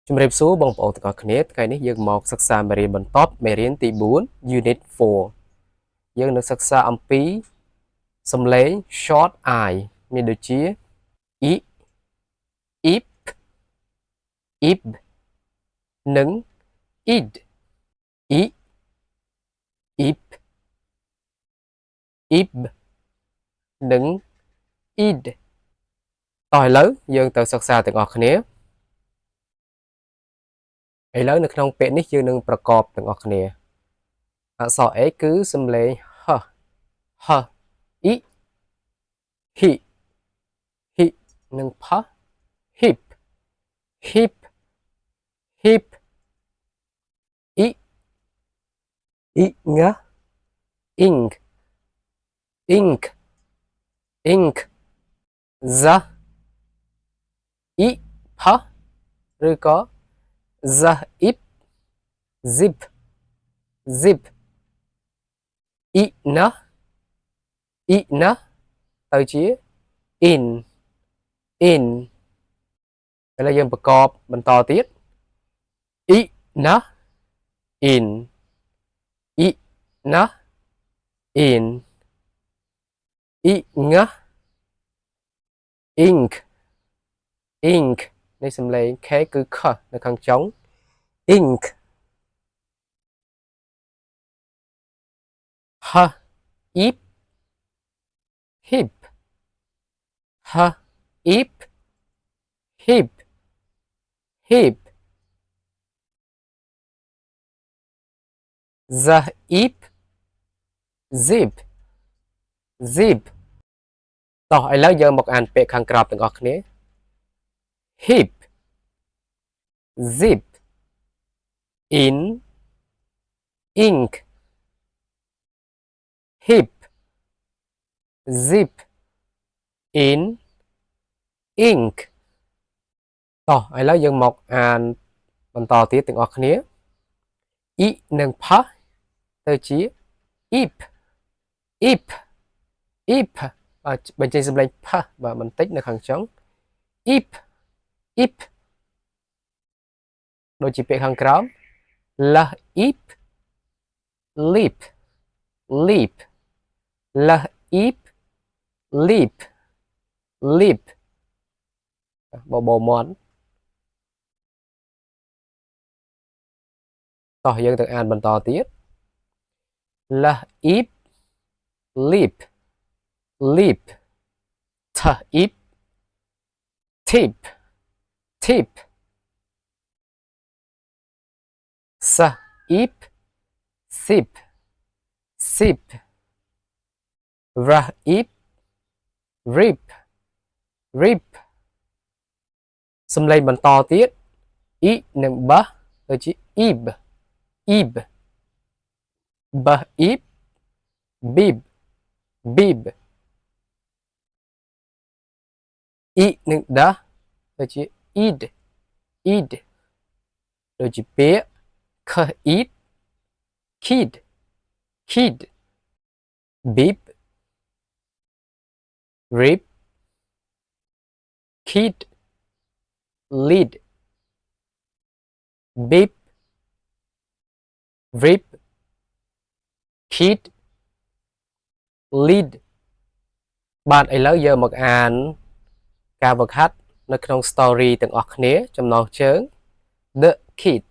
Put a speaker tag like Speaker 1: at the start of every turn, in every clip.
Speaker 1: ជំរាបសួរបងប្អូនទាំងអស់គ្នាថ្ងៃនេះយើងមកសិក្សាមេរៀនបន្តមេរៀនទី4 Unit 4យើងនឹងសិក្សាអំពីសំឡេង short I មានដូចជា I ip ib និង id I ip ib និង id តោះឥឡូវយើងទៅសិក្សាទាំងអស់គ្នាឥឡូវនៅក្នុងពាក្យនេះយើងនឹងប្រកបទាំងអស់គ្នាអក្សរ A គឺសំឡេង h h I hi hi និង p hip hip hip I ing ink ink ink za I p ឬក៏ za ip zip zip I na ទៅជា in in ឥឡូវយើងប្រកបបន្តទៀត I na in I na in I nga ink ink នៃសំឡេង k គឺ k នៅខាងចុង ink h ip hip h ip hip hip za ip zip zip តោះឥឡូវយើងមកអានពាក្យខាងក្រោមទាំងអស់គ្នា hip zip in ink hip zip in ink តោះឥឡូវយើងមកអានបន្តទៀតទាំងអស់គ្នា I និង p ទៅជា ip ip ip បញ្ចេញសំឡេង p បាទបន្តិចនៅខាងចុង ip ip ដូចជាពាក្យខាងក្រោម la ip lip lip la ip lip lip បបោមាត់តោះយើងទៅអានបន្តទៀត la ip lip lip t ip tip tip s ip sip sip r ip rip rip សំឡេងបន្តទៀត I និង b ដូចជា ib ib b ib bib bib I និង d ដូចជា id id ដូចជាពាក្យ k id kid kid bib rib kid lead bib rib kid lead បាទឥឡូវយើងមកអានការបង្ហាត់នៅក្នុង story ទាំងអស់គ្នាចំណងជើង the kid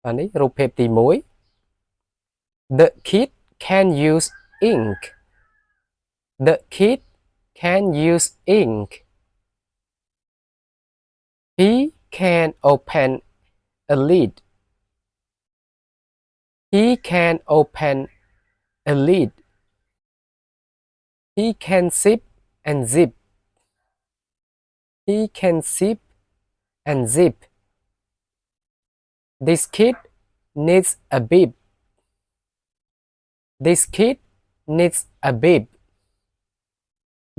Speaker 1: អានេះរូបភាពទី1 the kid can use ink the kid can use ink he can open a lid he can open a lid he can zip and zip he can zip and zip this kid needs a bib this kid needs a bib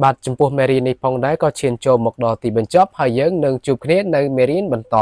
Speaker 1: បាទចំពោះមេរៀននេះផងដែរក៏ឈានចូលមកដល់ទីបញ្ចប់ហើយយើងនឹងជួបគ្នានៅមេរៀនបន្ត